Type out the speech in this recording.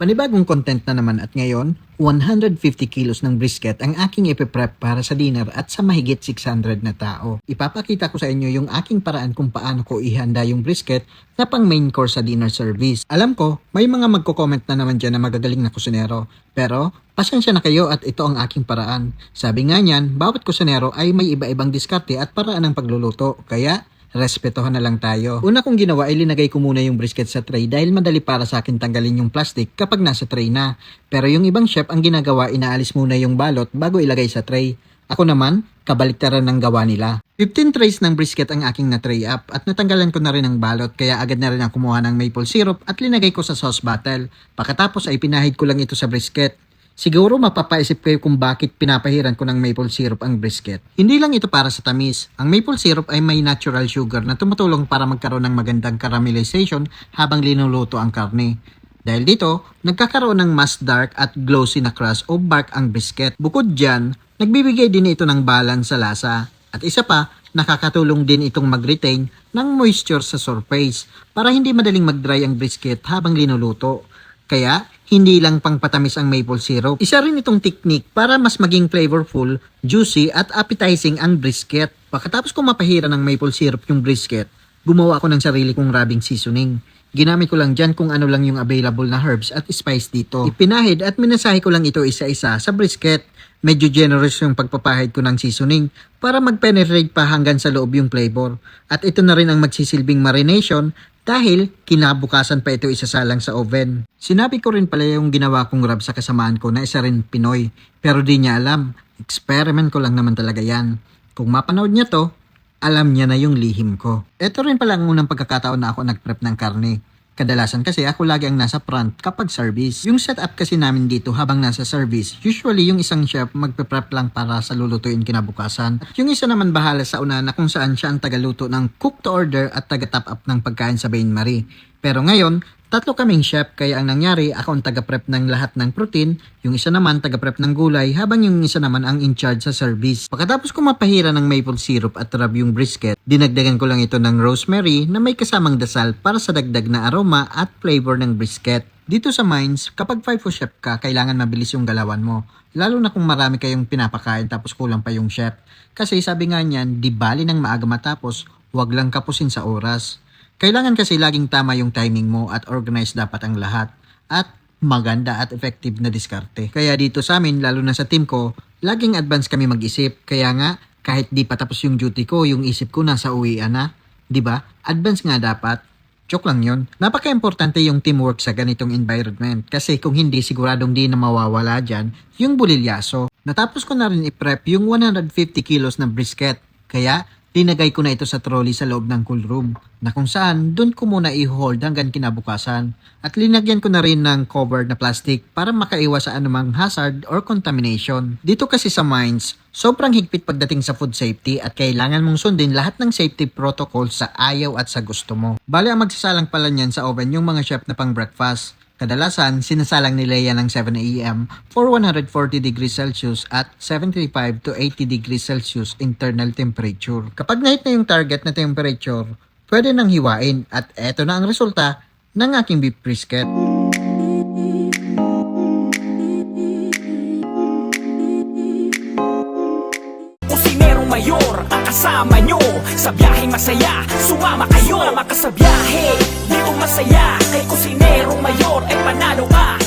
Panibagong content na naman at ngayon, 150 kilos ng brisket ang aking ipiprep para sa dinner at sa mahigit 600 na tao. Ipapakita ko sa inyo yung aking paraan kung paano ko ihanda yung brisket na pang main course sa dinner service. Alam ko, may mga magko-comment na naman dyan na magagaling na kusinero. Pero, pasensya na kayo at ito ang aking paraan. Sabi nga niyan, bawat kusinero ay may iba-ibang diskarte at paraan ng pagluluto. Kaya, respetuhan na lang tayo. Una kong ginawa ay linagay ko muna yung brisket sa tray dahil madali para sa akin tanggalin yung plastic kapag nasa tray na. Pero yung ibang chef ang ginagawa, inaalis muna yung balot bago ilagay sa tray. Ako naman, kabaliktaran ng gawa nila. 15 trays ng brisket ang aking na-tray up at natanggalan ko na rin ang balot kaya agad na rin ang kumuha ng maple syrup at linagay ko sa sauce bottle. Pagkatapos ay pinahid ko lang ito sa brisket. Siguro mapapaisip kayo kung bakit pinapahiran ko ng maple syrup ang brisket. Hindi lang ito para sa tamis. Ang maple syrup ay may natural sugar na tumutulong para magkaroon ng magandang caramelization habang linuluto ang karne. Dahil dito, nagkakaroon ng mas dark at glossy na crust o bark ang brisket. Bukod dyan, nagbibigay din ito ng balance sa lasa. At isa pa, nakakatulong din itong mag-retain ng moisture sa surface para hindi madaling mag-dry ang brisket habang linuluto. Kaya, hindi lang pangpatamis ang maple syrup. Isa rin itong technique para mas maging flavorful, juicy at appetizing ang brisket. Pagkatapos ko mapahira ng maple syrup yung brisket, gumawa ako ng sarili kong rubbing seasoning. Ginamit ko lang dyan kung ano lang yung available na herbs at spice dito. Ipinahid at minasahe ko lang ito isa-isa sa brisket. Medyo generous yung pagpapahid ko ng seasoning para mag-penetrate pa hanggang sa loob yung flavor. At ito na rin ang magsisilbing marination dahil kinabukasan pa ito isasalang sa oven. Sinabi ko rin pala yung ginawa kong rub sa kasamaan ko na isa rin Pinoy. Pero di niya alam. Experiment ko lang naman talaga yan. Kung mapanood niya to, alam niya na yung lihim ko. Ito rin pala ang unang pagkakataon na ako nag-prep ng karne. Kadalasan kasi ako lagi ang nasa front kapag service. Yung setup kasi namin dito habang nasa service, usually yung isang chef magpe-prep lang para sa lulutuin kinabukasan. At yung isa naman bahala sa una na kung saan siya ang tagaluto ng cook to order at taga-top up ng pagkain sa Bain Marie. Pero ngayon, tatlo kaming chef kaya ang nangyari ako ang taga-prep ng lahat ng protein, yung isa naman taga-prep ng gulay habang yung isa naman ang in charge sa service. Pagkatapos ko mapahira ng maple syrup at rub yung brisket, dinagdagan ko lang ito ng rosemary na may kasamang dasal para sa dagdag na aroma at flavor ng brisket. Dito sa Mines, kapag FIFO chef ka, kailangan mabilis yung galawan mo. Lalo na kung marami kayong pinapakain tapos kulang pa yung chef. Kasi sabi nga niyan, di bali ng maaga matapos, wag lang kapusin sa oras. Kailangan kasi laging tama yung timing mo at organized dapat ang lahat. At maganda at effective na diskarte. Kaya dito sa amin, lalo na sa team ko, laging advance kami mag-isip. Kaya nga, kahit di pa tapos yung duty ko, yung isip ko nasa uwian na. Diba? Advance nga dapat. Joke lang yun. Napaka-importante yung teamwork sa ganitong environment. Kasi kung hindi, siguradong di na mawawala dyan yung bulilyaso. Natapos ko na rin i-prep yung 150 kilos na brisket. Kaya, linagay ko na ito sa trolley sa loob ng cool room na kung saan doon ko muna i-hold hanggang kinabukasan at linagyan ko na rin ng covered na plastic para makaiwas sa anumang hazard or contamination. Dito kasi sa Mines, sobrang higpit pagdating sa food safety at kailangan mong sundin lahat ng safety protocols sa ayaw at sa gusto mo. Bale ang magsasalang pala niyan sa oven yung mga chef na pang breakfast. Kadalasan, sinasalang nila yan ng 7 AM for 140 degrees Celsius at 75 to 80 degrees Celsius internal temperature. Kapag na-hit na yung target na temperature, pwede nang hiwain at eto na ang resulta ng aking beef brisket. Kusinerong Mayor ang kasama nyo sa biyaheng masaya. Sumama kayo, sumama ka sa biyahe. Dito masaya kay Kusinerong Mayor ay panalo ka.